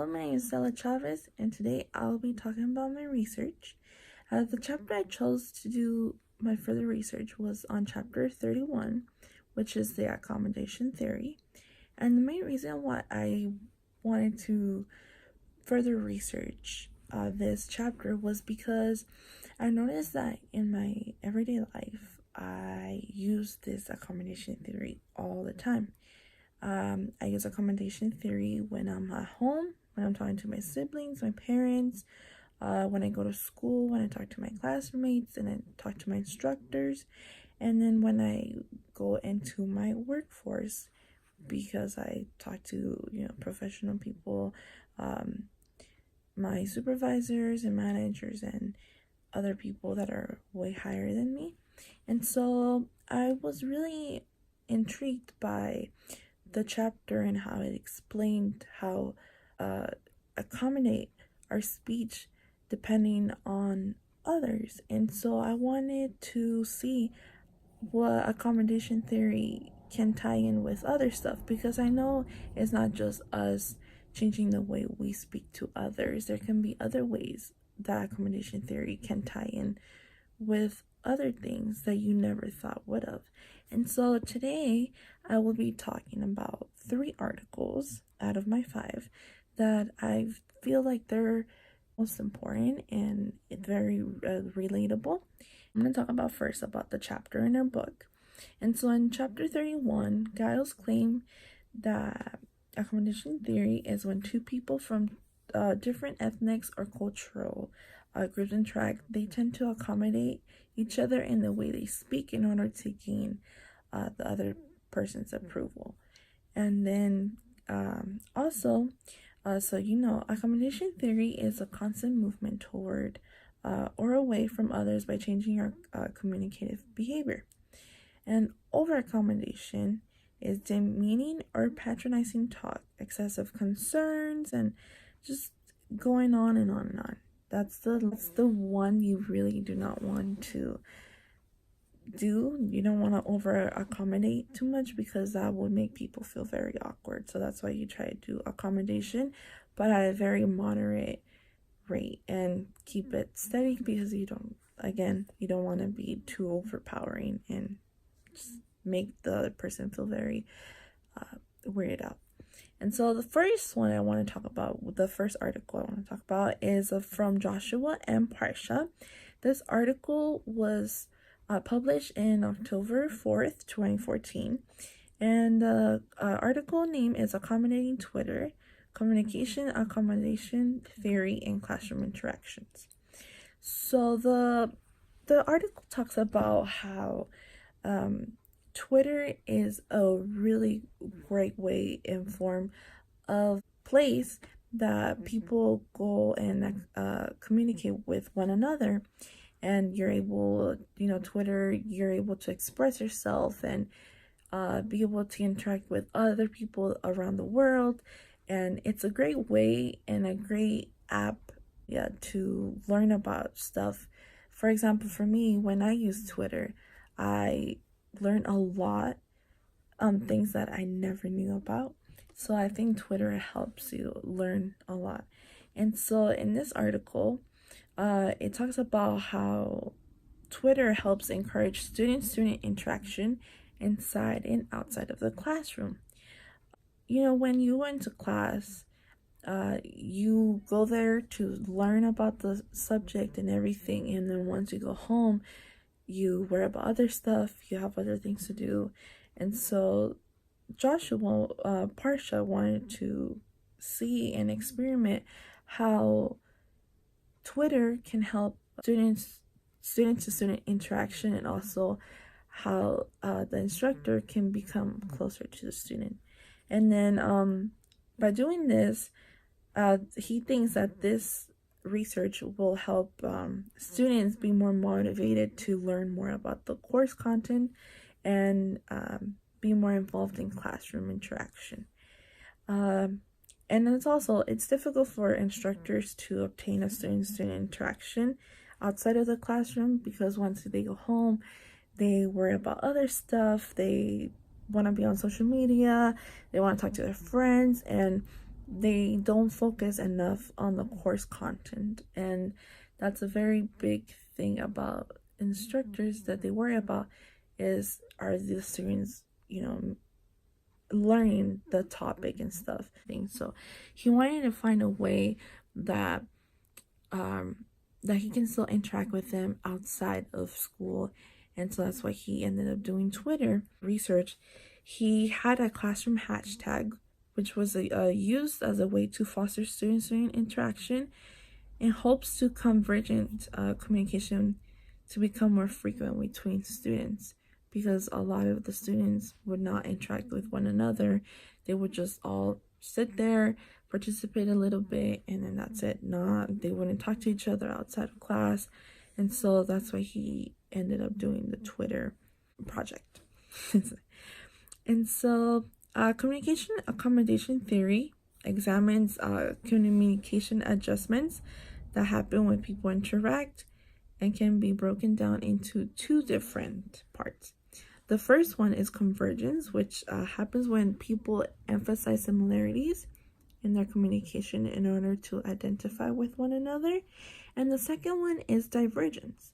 Hello, my name is Stella Chavez, and today I'll be talking about my research. The chapter I chose to do my further research was on chapter 31, which is the accommodation theory. And the main reason why I wanted to further research this chapter was because I noticed that in my everyday life, I use this accommodation theory all the time. I use accommodation theory when I'm at home, when I'm talking to my siblings, my parents, when I go to school, when I talk to my classmates, and I talk to my instructors, and then when I go into my workforce, because I talk to, professional people, my supervisors and managers and other people that are way higher than me. And so I was really intrigued by the chapter and how it explained how accommodate our speech depending on others. And so I wanted to see what accommodation theory can tie in with other stuff, because I know it's not just us changing the way we speak to others. There can be other ways that accommodation theory can tie in with other things that you never thought would have. And so today I will be talking about 3 articles out of my 5 that I feel like they're most important and very relatable. I'm going to talk about first about the chapter in our book. And so in chapter 31, Giles claimed that accommodation theory is when 2 people from different ethnics or cultural groups interact. They tend to accommodate each other in the way they speak in order to gain the other person's approval. And then also, accommodation theory is a constant movement toward or away from others by changing our communicative behavior. And over accommodation is demeaning or patronizing talk, excessive concerns, and just going on and on and on. That's the one you really do not want to do. You don't want to over accommodate too much, because that would make people feel very awkward. So that's why you try to do accommodation, but at a very moderate rate, and keep it steady, because you don't want to be too overpowering and just make the other person feel very weirded out. And so the first one I want to talk about, the first article I want to talk about, is from Joshua and Parsha. This article was published in October 4th, 2014. And the article name is Accommodating Twitter, Communication Accommodation Theory in Classroom Interactions. So the article talks about how Twitter is a really great way and form of place that people go and communicate with one another. And you're able, Twitter, you're able to express yourself and be able to interact with other people around the world. And it's a great way and a great app to learn about stuff. For example, for me, when I use Twitter, I learn a lot things that I never knew about. So I think Twitter helps you learn a lot. And so in this article, it talks about how Twitter helps encourage student-student interaction inside and outside of the classroom. When you went to class, you go there to learn about the subject and everything, and then once you go home, you worry about other stuff, you have other things to do. And so Joshua Parsha wanted to see and experiment how Twitter can help student-to-student interaction, and also how the instructor can become closer to the student. And then by doing this, he thinks that this research will help students be more motivated to learn more about the course content and be more involved in classroom interaction. And it's difficult for instructors to obtain a student-student interaction outside of the classroom, because once they go home, they worry about other stuff. They want to be on social media, they want to talk to their friends, and they don't focus enough on the course content, and that's a very big thing about instructors that they worry about is, are the students, learning the topic and stuff. So he wanted to find a way that that he can still interact with them outside of school, and so that's why he ended up doing Twitter research. He had a classroom hashtag, which was used as a way to foster student-student interaction and hopes to convergent communication to become more frequent between students, because a lot of the students would not interact with one another. They would just all sit there, participate a little bit, and then that's it. They wouldn't talk to each other outside of class. And so that's why he ended up doing the Twitter project. And so communication accommodation theory examines communication adjustments that happen when people interact and can be broken down into two different parts. The first one is convergence, which happens when people emphasize similarities in their communication in order to identify with one another. And the second one is divergence.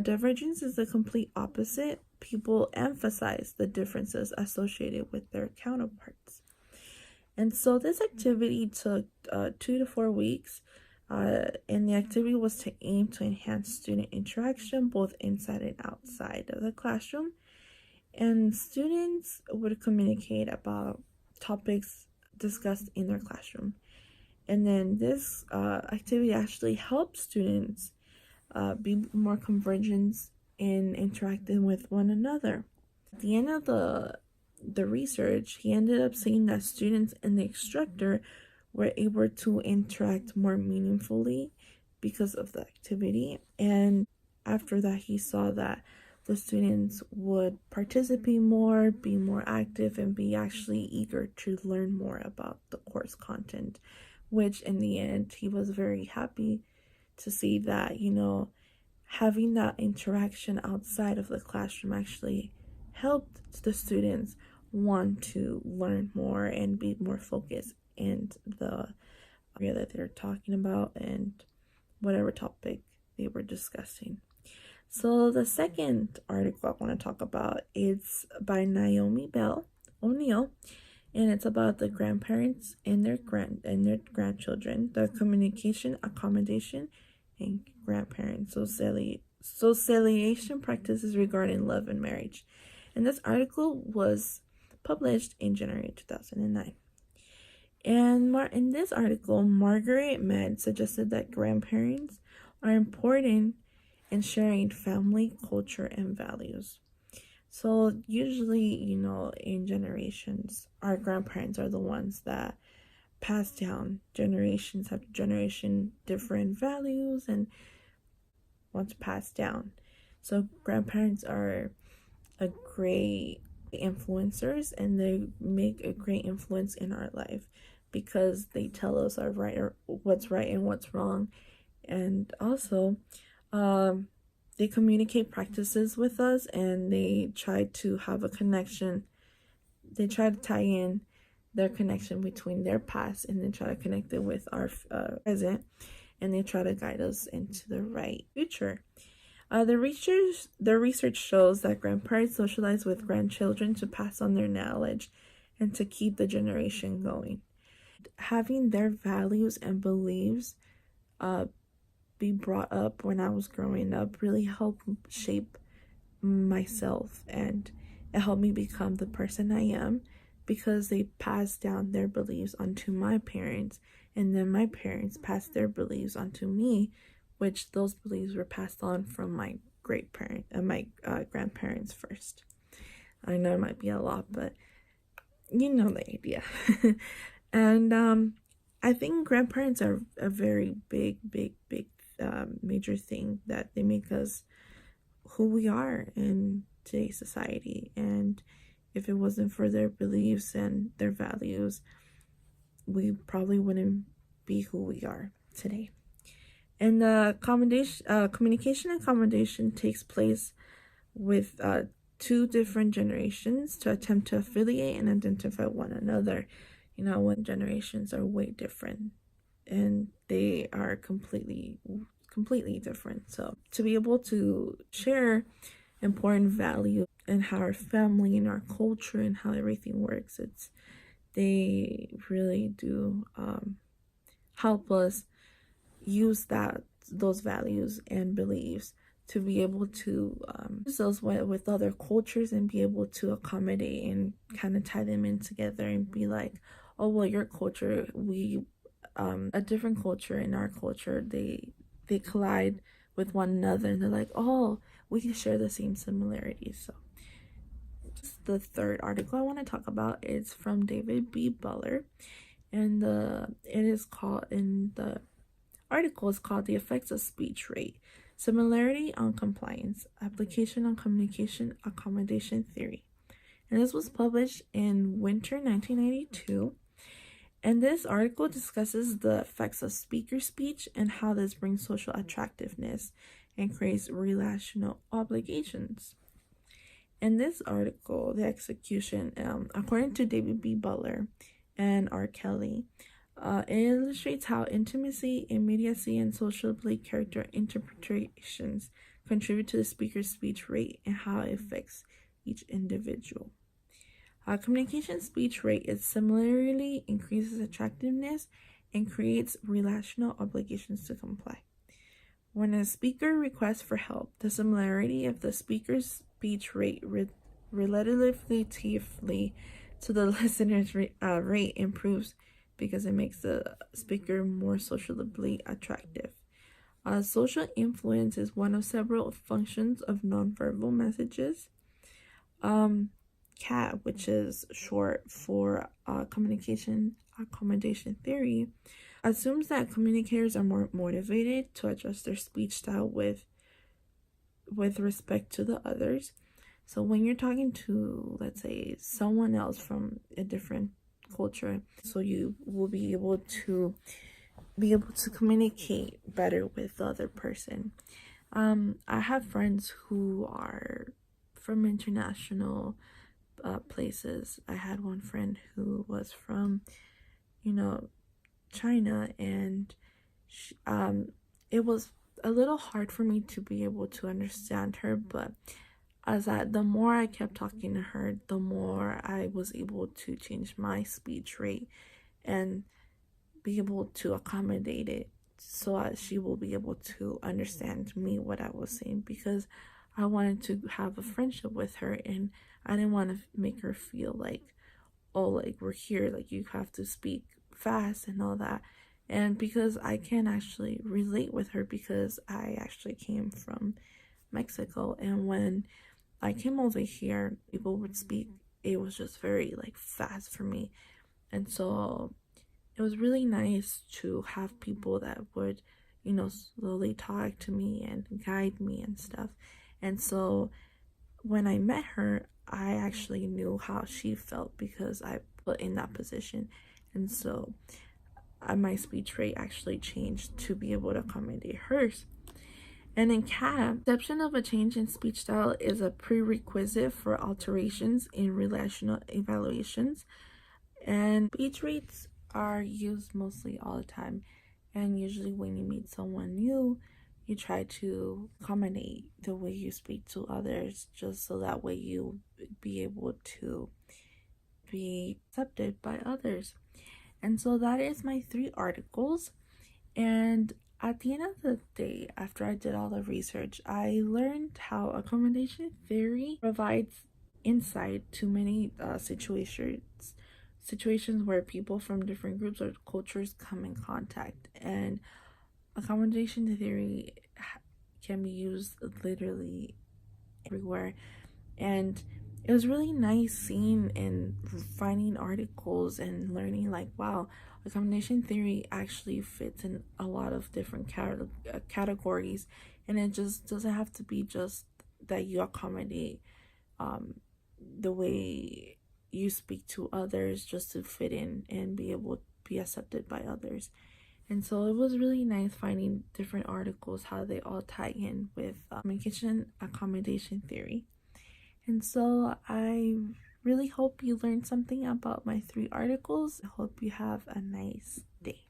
Divergence is the complete opposite. People emphasize the differences associated with their counterparts. And so this activity took 2 to 4 weeks, and the activity was to aim to enhance student interaction both inside and outside of the classroom. And students would communicate about topics discussed in their classroom. And then this activity actually helps students be more convergent in interacting with one another. At the end of the research, he ended up saying that students and the instructor were able to interact more meaningfully because of the activity. And after that, he saw that the students would participate more, be more active, and be actually eager to learn more about the course content, which in the end, he was very happy to see that, having that interaction outside of the classroom actually helped the students want to learn more and be more focused in the area that they're talking about and whatever topic they were discussing. So the second article I want to talk about is by Naomi Bell O'Neill, and it's about the grandparents and their grandchildren, the communication, accommodation, and grandparent socialization practices regarding love and marriage. And this article was published in January 2009. And in this article, Margaret Mead suggested that grandparents are important in sharing family culture and values. So usually, in generations, our grandparents are the ones that pass down generations after generation different values and what's passed down. So grandparents are a great influencers, and they make a great influence in our life because they tell us what's right and what's wrong. And also they communicate practices with us, and they try to have a connection. They try to tie in their connection between their past and then try to connect it with our present, and they try to guide us into the right future. The research shows that grandparents socialize with grandchildren to pass on their knowledge and to keep the generation going. Having their values and beliefs be brought up when I was growing up really helped shape myself, and it helped me become the person I am, because they passed down their beliefs onto my parents, and then my parents passed their beliefs onto me, which those beliefs were passed on from my my grandparents first. I know it might be a lot, but you know the idea. And I think grandparents are a very big major thing, that they make us who we are in today's society. And if it wasn't for their beliefs and their values, we probably wouldn't be who we are today. And the communication accommodation takes place with two different generations to attempt to affiliate and identify one another. when generations are way different and they are completely different. So to be able to share important value and how our family and our culture and how everything works, they really do help us use those values and beliefs to be able to use those with other cultures and be able to accommodate and kind of tie them in together and be like, oh well, your culture, we a different culture and our culture, they collide with one another and they're like, oh, we can share the same similarities. So the third article I want to talk about is from David B. Buller, and the article is called The Effects of Speech Rate, Similarity on Compliance, Application on Communication Accommodation Theory. And this was published in winter 1992. And this article discusses the effects of speaker speech and how this brings social attractiveness and creates relational obligations. In this article, the execution, according to David B. Buller and R. Kelly, it illustrates how intimacy, immediacy, and socially character interpretations contribute to the speaker's speech rate and how it affects each individual. Communication speech rate is similarly increases attractiveness and creates relational obligations to comply. When a speaker requests for help, the similarity of the speaker's speech rate relatively to the listener's rate improves because it makes the speaker more socially attractive. Social influence is one of several functions of nonverbal messages. CAT, which is short for communication accommodation theory, assumes that communicators are more motivated to adjust their speech style with respect to the others. So when you're talking to, let's say, someone else from a different culture, so you will be able to communicate better with the other person. I have friends who are from international places. I had one friend who was from, China, and it was a little hard for me to be able to understand her, but the more I kept talking to her, the more I was able to change my speech rate and be able to accommodate it so she will be able to understand me, what I was saying, because I wanted to have a friendship with her and I didn't want to make her feel like, oh, like we're here, like you have to speak fast and all that. And because I can actually relate with her because I actually came from Mexico, and when I came over here, people would speak, it was just very like fast for me. And so it was really nice to have people that would, slowly talk to me and guide me and stuff. And so when I met her, I actually knew how she felt because I put in that position. And so my speech rate actually changed to be able to accommodate hers. And in CAT, perception of a change in speech style is a prerequisite for alterations in relational evaluations. And speech rates are used mostly all the time. And usually when you meet someone new, you try to accommodate the way you speak to others just so that way you be able to be accepted by others. And so that is my 3 articles. And at the end of the day, after I did all the research, I learned how accommodation theory provides insight to many situations where people from different groups or cultures come in contact. And accommodation theory can be used literally everywhere. And it was really nice seeing and finding articles and learning like, wow, accommodation theory actually fits in a lot of different categories, and it just doesn't have to be just that you accommodate the way you speak to others just to fit in and be able to be accepted by others. And so it was really nice finding different articles, how they all tie in with communication accommodation theory. And so I really hope you learned something about my 3 articles. I hope you have a nice day.